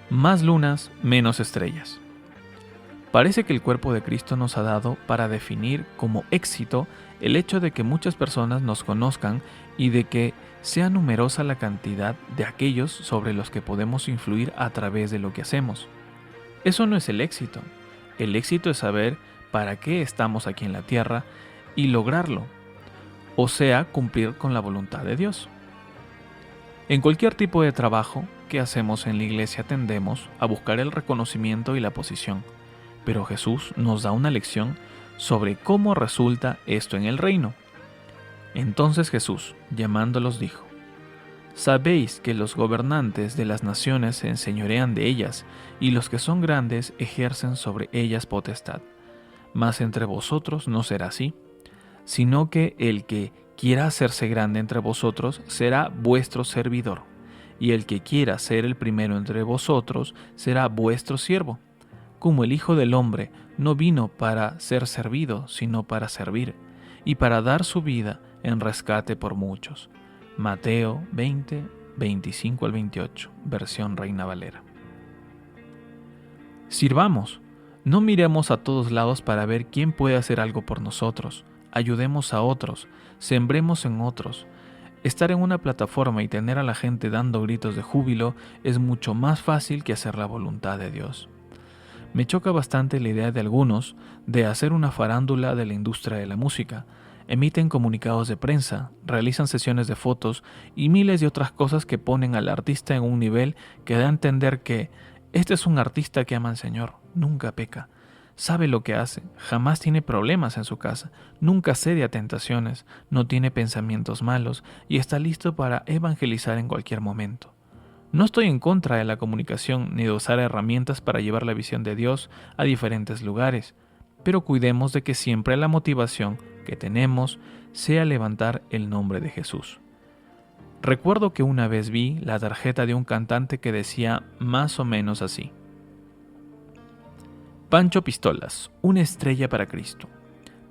Más lunas, menos estrellas. Parece que el cuerpo de Cristo nos ha dado para definir como éxito el hecho de que muchas personas nos conozcan y de que sea numerosa la cantidad de aquellos sobre los que podemos influir a través de lo que hacemos. Eso no es el éxito. El éxito es saber para qué estamos aquí en la tierra y lograrlo, o sea, cumplir con la voluntad de Dios. En cualquier tipo de trabajo que hacemos en la iglesia tendemos a buscar el reconocimiento y la posición, pero Jesús nos da una lección sobre cómo resulta esto en el reino. Entonces Jesús, llamándolos, dijo: sabéis que los gobernantes de las naciones se enseñorean de ellas, y los que son grandes ejercen sobre ellas potestad. Mas entre vosotros no será así, sino que el que quiera hacerse grande entre vosotros será vuestro servidor, y el que quiera ser el primero entre vosotros será vuestro siervo. Como el Hijo del Hombre no vino para ser servido, sino para servir, y para dar su vida en rescate por muchos. Mateo 20, 25 al 28, versión Reina Valera. Sirvamos, no miremos a todos lados para ver quién puede hacer algo por nosotros. Ayudemos a otros, sembremos en otros. Estar en una plataforma y tener a la gente dando gritos de júbilo es mucho más fácil que hacer la voluntad de Dios. Me choca bastante la idea de algunos de hacer una farándula de la industria de la música. Emiten comunicados de prensa, realizan sesiones de fotos y miles de otras cosas que ponen al artista en un nivel que da a entender que este es un artista que ama al Señor, nunca peca, sabe lo que hace, jamás tiene problemas en su casa, nunca cede a tentaciones, no tiene pensamientos malos y está listo para evangelizar en cualquier momento. No estoy en contra de la comunicación ni de usar herramientas para llevar la visión de Dios a diferentes lugares, pero cuidemos de que siempre la motivación que tenemos sea levantar el nombre de Jesús. Recuerdo que una vez vi la tarjeta de un cantante que decía más o menos así: Pancho Pistolas, una estrella para Cristo.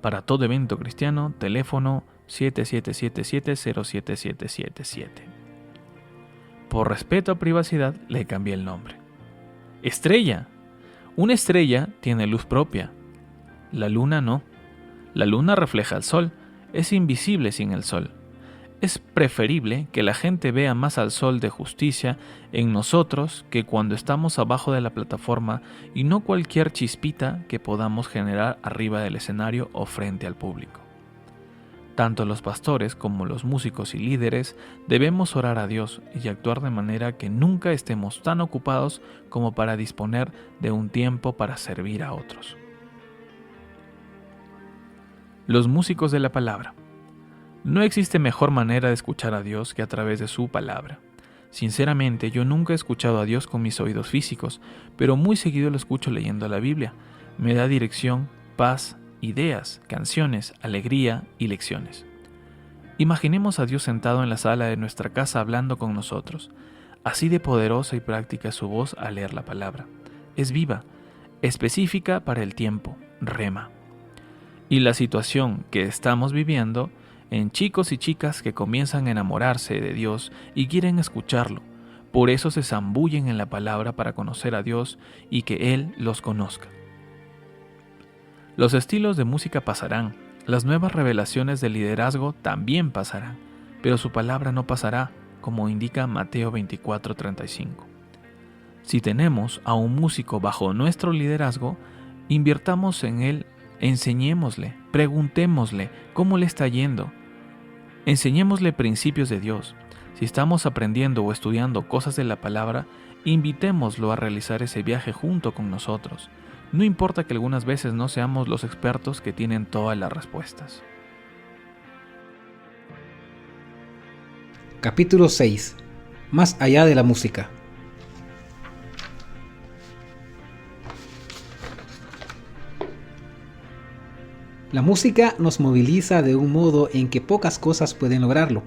Para todo evento cristiano, teléfono 7777-07777. Por respeto a privacidad, le cambié el nombre. Estrella. Una estrella tiene luz propia. La luna no. La luna refleja el sol, es invisible sin el sol. Es preferible que la gente vea más al sol de justicia en nosotros que cuando estamos abajo de la plataforma y no cualquier chispita que podamos generar arriba del escenario o frente al público. Tanto los pastores como los músicos y líderes debemos orar a Dios y actuar de manera que nunca estemos tan ocupados como para disponer de un tiempo para servir a otros. Los músicos de la palabra. No existe mejor manera de escuchar a Dios que a través de su palabra. Sinceramente, yo nunca he escuchado a Dios con mis oídos físicos, pero muy seguido lo escucho leyendo la Biblia. Me da dirección, paz, ideas, canciones, alegría y lecciones. Imaginemos a Dios sentado en la sala de nuestra casa hablando con nosotros. Así de poderosa y práctica es su voz al leer la palabra. Es viva, específica para el tiempo, rema. Y la situación que estamos viviendo en chicos y chicas que comienzan a enamorarse de Dios y quieren escucharlo. Por eso se zambullen en la palabra para conocer a Dios y que Él los conozca. Los estilos de música pasarán, las nuevas revelaciones de liderazgo también pasarán, pero su palabra no pasará, como indica Mateo 24:35. Si tenemos a un músico bajo nuestro liderazgo, invirtamos en él, enseñémosle, preguntémosle cómo le está yendo. Enseñémosle principios de Dios. Si estamos aprendiendo o estudiando cosas de la palabra, invitémoslo a realizar ese viaje junto con nosotros. No importa que algunas veces no seamos los expertos que tienen todas las respuestas. Capítulo 6. Más allá de la música. La música nos moviliza de un modo en que pocas cosas pueden lograrlo.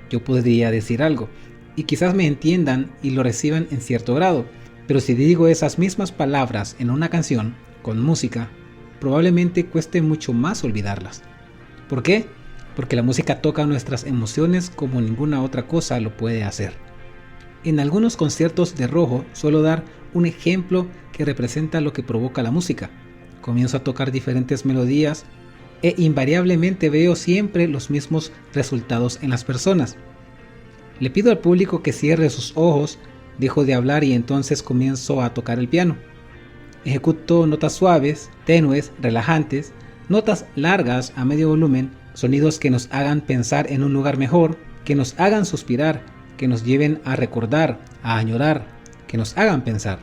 Yo podría decir algo, y quizás me entiendan y lo reciban en cierto grado, pero si digo esas mismas palabras en una canción, con música, probablemente cueste mucho más olvidarlas. ¿Por qué? Porque la música toca nuestras emociones como ninguna otra cosa lo puede hacer. En algunos conciertos de Rojo suelo dar un ejemplo que representa lo que provoca la música. Comienzo a tocar diferentes melodías e invariablemente veo siempre los mismos resultados en las personas. Le pido al público que cierre sus ojos, dejo de hablar y entonces comienzo a tocar el piano. Ejecuto notas suaves, tenues, relajantes, notas largas a medio volumen, sonidos que nos hagan pensar en un lugar mejor, que nos hagan suspirar, que nos lleven a recordar, a añorar, que nos hagan pensar.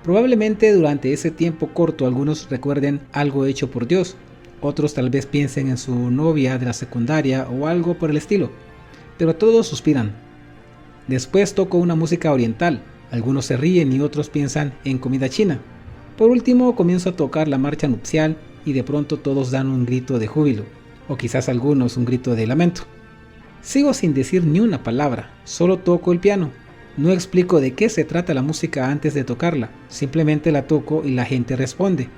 Probablemente durante ese tiempo corto algunos recuerden algo hecho por Dios, otros tal vez piensen en su novia de la secundaria o algo por el estilo, pero todos suspiran. Después toco una música oriental, algunos se ríen y otros piensan en comida china. Por último comienzo a tocar la marcha nupcial y de pronto todos dan un grito de júbilo, o quizás algunos un grito de lamento. Sigo sin decir ni una palabra, solo toco el piano. No explico de qué se trata la música antes de tocarla, simplemente la toco y la gente responde.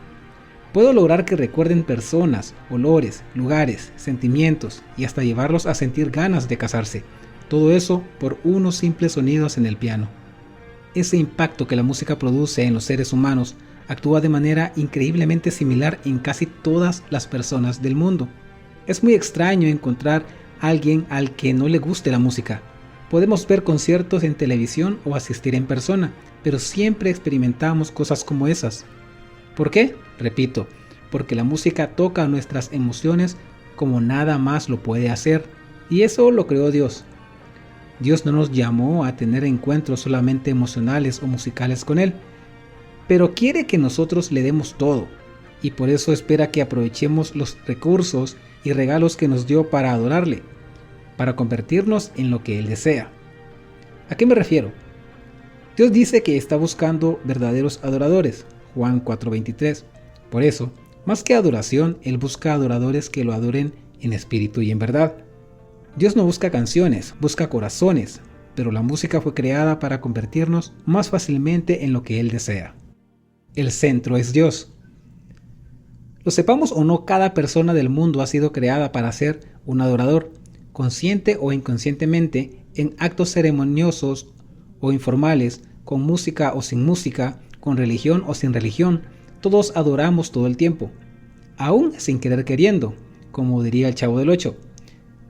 Puedo lograr que recuerden personas, olores, lugares, sentimientos y hasta llevarlos a sentir ganas de casarse. Todo eso por unos simples sonidos en el piano. Ese impacto que la música produce en los seres humanos actúa de manera increíblemente similar en casi todas las personas del mundo. Es muy extraño encontrar a alguien al que no le guste la música. Podemos ver conciertos en televisión o asistir en persona, pero siempre experimentamos cosas como esas. ¿Por qué? Repito, porque la música toca nuestras emociones como nada más lo puede hacer, y eso lo creó Dios. Dios no nos llamó a tener encuentros solamente emocionales o musicales con Él, pero quiere que nosotros le demos todo, y por eso espera que aprovechemos los recursos y regalos que nos dio para adorarle, para convertirnos en lo que Él desea. ¿A qué me refiero? Dios dice que está buscando verdaderos adoradores, Juan 4:23. Por eso, más que adoración, Él busca adoradores que lo adoren en espíritu y en verdad. Dios no busca canciones, busca corazones, pero la música fue creada para convertirnos más fácilmente en lo que Él desea. El centro es Dios. Lo sepamos o no, cada persona del mundo ha sido creada para ser un adorador, consciente o inconscientemente, en actos ceremoniosos o informales, con música o sin música, con religión o sin religión. Todos adoramos todo el tiempo, aún sin querer queriendo, como diría el Chavo del Ocho.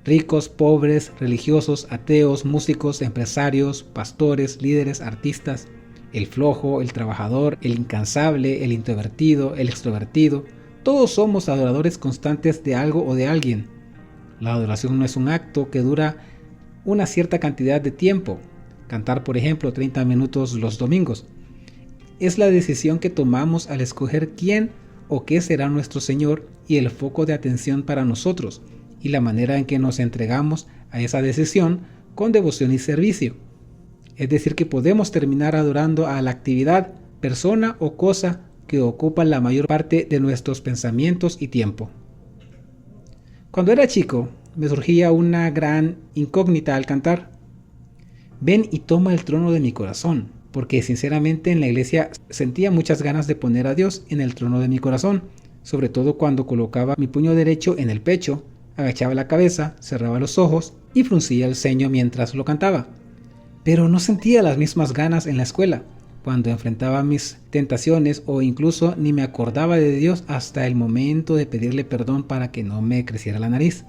Ricos, pobres, religiosos, ateos, músicos, empresarios, pastores, líderes, artistas, el flojo, el trabajador, el incansable, el introvertido, el extrovertido, todos somos adoradores constantes de algo o de alguien. La adoración no es un acto que dura una cierta cantidad de tiempo. Cantar, por ejemplo, 30 minutos los domingos. Es la decisión que tomamos al escoger quién o qué será nuestro Señor y el foco de atención para nosotros, y la manera en que nos entregamos a esa decisión con devoción y servicio. Es decir, que podemos terminar adorando a la actividad, persona o cosa que ocupa la mayor parte de nuestros pensamientos y tiempo. Cuando era chico, me surgía una gran incógnita al cantar. Ven y toma el trono de mi corazón, porque sinceramente en la iglesia sentía muchas ganas de poner a Dios en el trono de mi corazón, sobre todo cuando colocaba mi puño derecho en el pecho, agachaba la cabeza, cerraba los ojos y fruncía el ceño mientras lo cantaba. Pero no sentía las mismas ganas en la escuela, cuando enfrentaba mis tentaciones, o incluso ni me acordaba de Dios hasta el momento de pedirle perdón para que no me creciera la nariz.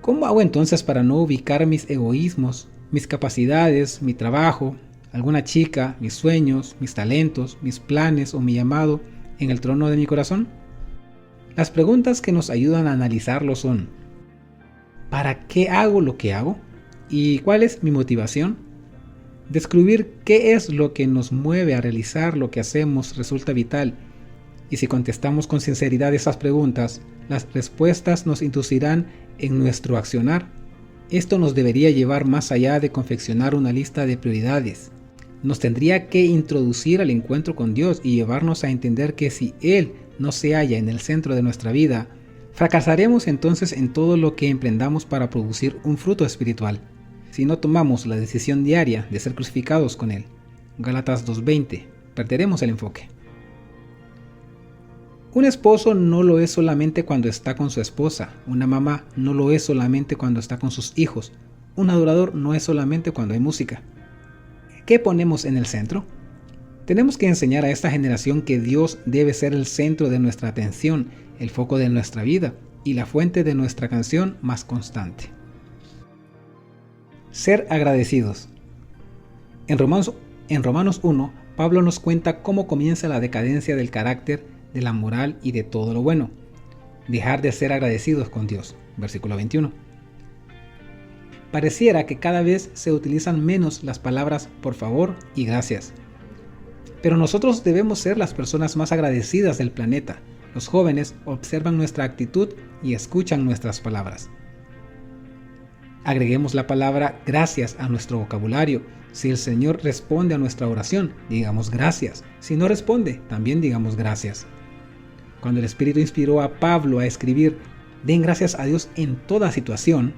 ¿Cómo hago entonces para no ubicar mis egoísmos, mis capacidades, mi trabajo, alguna chica, mis sueños, mis talentos, mis planes o mi llamado en el trono de mi corazón? Las preguntas que nos ayudan a analizarlo son: ¿para qué hago lo que hago? ¿Y cuál es mi motivación? Descubrir qué es lo que nos mueve a realizar lo que hacemos resulta vital, y si contestamos con sinceridad esas preguntas, las respuestas nos inducirán en nuestro accionar. Esto nos debería llevar más allá de confeccionar una lista de prioridades. Nos tendría que introducir al encuentro con Dios y llevarnos a entender que si Él no se halla en el centro de nuestra vida, fracasaremos entonces en todo lo que emprendamos para producir un fruto espiritual, si no tomamos la decisión diaria de ser crucificados con Él. Gálatas 2:20. Perderemos el enfoque. Un esposo no lo es solamente cuando está con su esposa. Una mamá no lo es solamente cuando está con sus hijos. Un adorador no es solamente cuando hay música. ¿Qué ponemos en el centro? Tenemos que enseñar a esta generación que Dios debe ser el centro de nuestra atención, el foco de nuestra vida y la fuente de nuestra canción más constante. Ser agradecidos. En Romanos 1, Pablo nos cuenta cómo comienza la decadencia del carácter, de la moral y de todo lo bueno. Dejar de ser agradecidos con Dios. Versículo 21. Pareciera que cada vez se utilizan menos las palabras por favor y gracias. Pero nosotros debemos ser las personas más agradecidas del planeta. Los jóvenes observan nuestra actitud y escuchan nuestras palabras. Agreguemos la palabra gracias a nuestro vocabulario. Si el Señor responde a nuestra oración, digamos gracias. Si no responde, también digamos gracias. Cuando el Espíritu inspiró a Pablo a escribir den gracias a Dios en toda situación,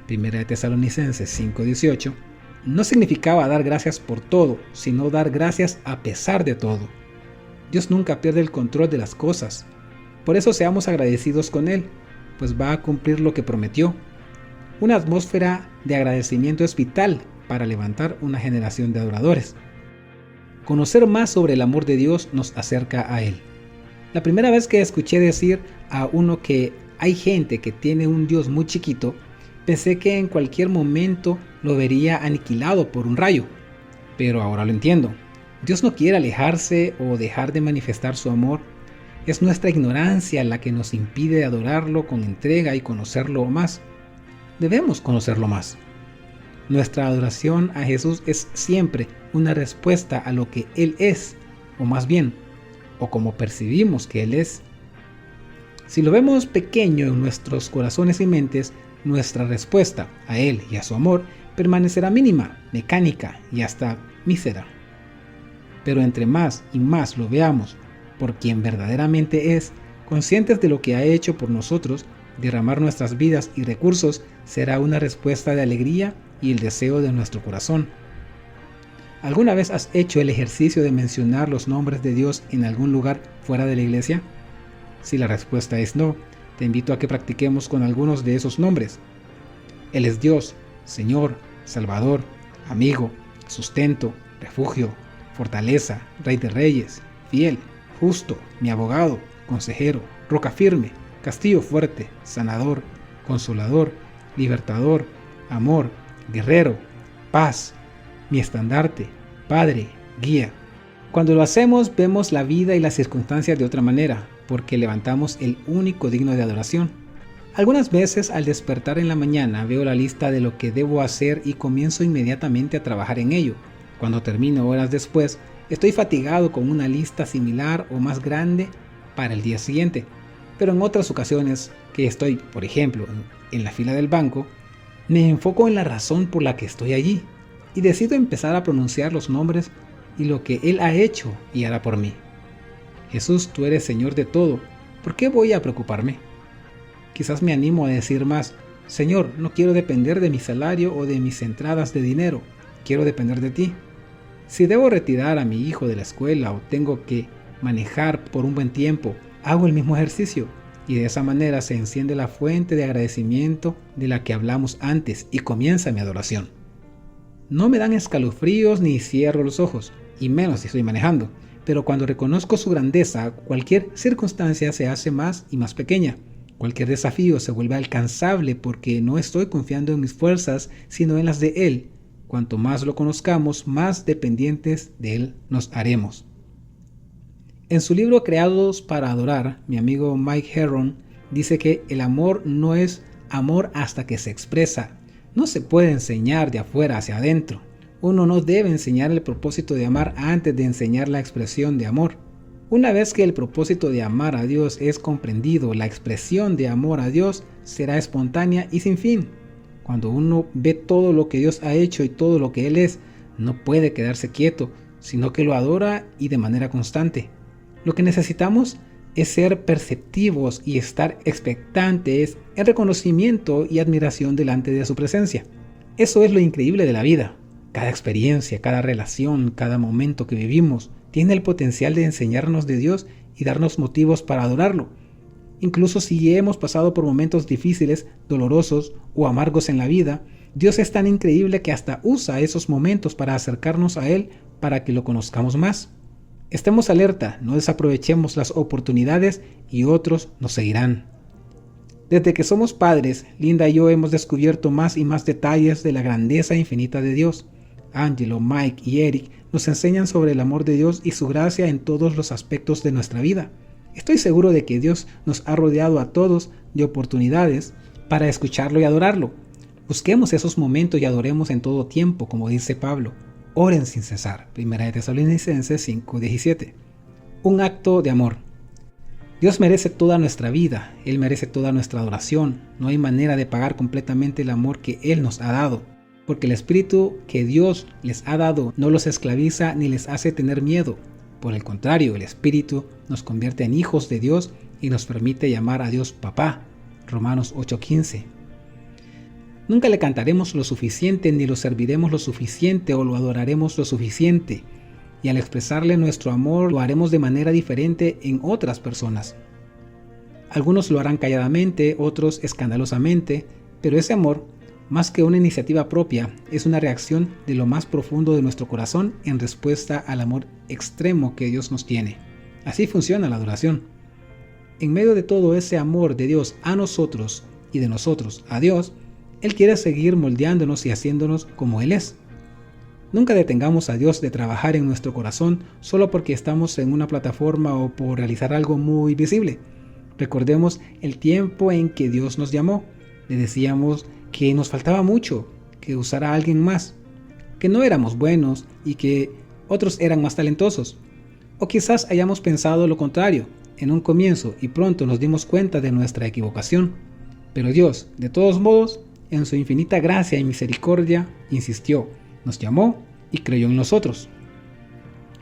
1 Tesalonicenses 5:18, no significaba dar gracias por todo, sino dar gracias a pesar de todo. Dios nunca pierde el control de las cosas. Por eso seamos agradecidos con Él, pues va a cumplir lo que prometió. Una atmósfera de agradecimiento es vital para levantar una generación de adoradores. Conocer más sobre el amor de Dios nos acerca a Él. La primera vez que escuché decir a uno que hay gente que tiene un Dios muy chiquito, pensé que en cualquier momento lo vería aniquilado por un rayo. Pero ahora lo entiendo. Dios no quiere alejarse o dejar de manifestar su amor. Es nuestra ignorancia la que nos impide adorarlo con entrega y conocerlo más. Debemos conocerlo más. Nuestra adoración a Jesús es siempre una respuesta a lo que Él es, o más bien, o como percibimos que Él es. Si lo vemos pequeño en nuestros corazones y mentes, nuestra respuesta a Él y a su amor permanecerá mínima, mecánica y hasta mísera. Pero entre más y más lo veamos por quien verdaderamente es, conscientes de lo que ha hecho por nosotros, derramar nuestras vidas y recursos será una respuesta de alegría y el deseo de nuestro corazón. ¿Alguna vez has hecho el ejercicio de mencionar los nombres de Dios en algún lugar fuera de la iglesia? Si la respuesta es no, te invito a que practiquemos con algunos de esos nombres. Él es Dios, Señor, Salvador, amigo, sustento, refugio, fortaleza, Rey de Reyes, fiel, justo, mi abogado, consejero, roca firme, castillo fuerte, sanador, consolador, libertador, amor, guerrero, paz, mi estandarte, Padre, guía. Cuando lo hacemos, vemos la vida y las circunstancias de otra manera, porque levantamos el único digno de adoración. Algunas veces al despertar en la mañana veo la lista de lo que debo hacer y comienzo inmediatamente a trabajar en ello. Cuando termino horas después, estoy fatigado con una lista similar o más grande para el día siguiente. Pero en otras ocasiones que estoy, por ejemplo, en la fila del banco, me enfoco en la razón por la que estoy allí y decido empezar a pronunciar los nombres y lo que Él ha hecho y hará por mí. Jesús, tú eres Señor de todo, ¿por qué voy a preocuparme? Quizás me animo a decir más, Señor, no quiero depender de mi salario o de mis entradas de dinero, quiero depender de ti. Si debo retirar a mi hijo de la escuela o tengo que manejar por un buen tiempo, hago el mismo ejercicio y de esa manera se enciende la fuente de agradecimiento de la que hablamos antes y comienza mi adoración. No me dan escalofríos ni cierro los ojos, y menos si estoy manejando, pero cuando reconozco su grandeza, cualquier circunstancia se hace más y más pequeña. Cualquier desafío se vuelve alcanzable porque no estoy confiando en mis fuerzas, sino en las de Él. Cuanto más lo conozcamos, más dependientes de Él nos haremos. En su libro Creados para Adorar, mi amigo Mike Herron dice que el amor no es amor hasta que se expresa. No se puede enseñar de afuera hacia adentro. Uno no debe enseñar el propósito de amar antes de enseñar la expresión de amor. Una vez que el propósito de amar a Dios es comprendido, la expresión de amor a Dios será espontánea y sin fin. Cuando uno ve todo lo que Dios ha hecho y todo lo que Él es, no puede quedarse quieto, sino que lo adora y de manera constante. Lo que necesitamos es ser perceptivos y estar expectantes en reconocimiento y admiración delante de su presencia. Eso es lo increíble de la vida. Cada experiencia, cada relación, cada momento que vivimos tiene el potencial de enseñarnos de Dios y darnos motivos para adorarlo. Incluso si hemos pasado por momentos difíciles, dolorosos o amargos en la vida, Dios es tan increíble que hasta usa esos momentos para acercarnos a Él para que lo conozcamos más. Estemos alerta, no desaprovechemos las oportunidades y otros nos seguirán. Desde que somos padres, Linda y yo hemos descubierto más y más detalles de la grandeza infinita de Dios. Angelo, Mike y Eric nos enseñan sobre el amor de Dios y su gracia en todos los aspectos de nuestra vida. Estoy seguro de que Dios nos ha rodeado a todos de oportunidades para escucharlo y adorarlo. Busquemos esos momentos y adoremos en todo tiempo, como dice Pablo. Oren sin cesar. 1 Tesalonicenses 5:17. Un acto de amor. Dios merece toda nuestra vida. Él merece toda nuestra adoración. No hay manera de pagar completamente el amor que Él nos ha dado, porque el Espíritu que Dios les ha dado no los esclaviza ni les hace tener miedo. Por el contrario, el Espíritu nos convierte en hijos de Dios y nos permite llamar a Dios Papá. Romanos 8:15. Nunca le cantaremos lo suficiente, ni lo serviremos lo suficiente o lo adoraremos lo suficiente. Y al expresarle nuestro amor lo haremos de manera diferente en otras personas. Algunos lo harán calladamente, otros escandalosamente, pero ese amor, más que una iniciativa propia, es una reacción de lo más profundo de nuestro corazón en respuesta al amor extremo que Dios nos tiene. Así funciona la adoración. En medio de todo ese amor de Dios a nosotros y de nosotros a Dios, Él quiere seguir moldeándonos y haciéndonos como Él es. Nunca detengamos a Dios de trabajar en nuestro corazón solo porque estamos en una plataforma o por realizar algo muy visible. Recordemos el tiempo en que Dios nos llamó. Le decíamos que nos faltaba mucho, que usara a alguien más, que no éramos buenos y que otros eran más talentosos. O quizás hayamos pensado lo contrario en un comienzo y pronto nos dimos cuenta de nuestra equivocación. Pero Dios, de todos modos, en su infinita gracia y misericordia, insistió, nos llamó y creyó en nosotros.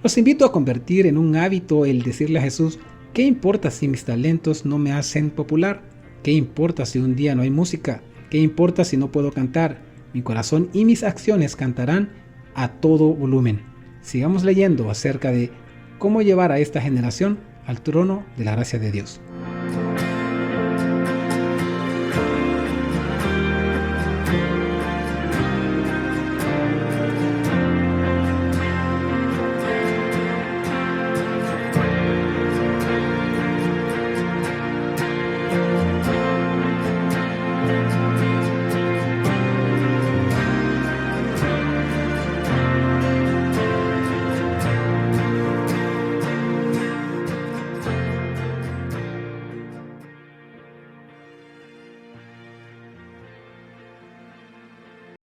Los invito a convertir en un hábito el decirle a Jesús, ¿qué importa si mis talentos no me hacen popular? ¿Qué importa si un día no hay música? ¿Qué importa si no puedo cantar? Mi corazón y mis acciones cantarán a todo volumen. Sigamos leyendo acerca de cómo llevar a esta generación al trono de la gracia de Dios.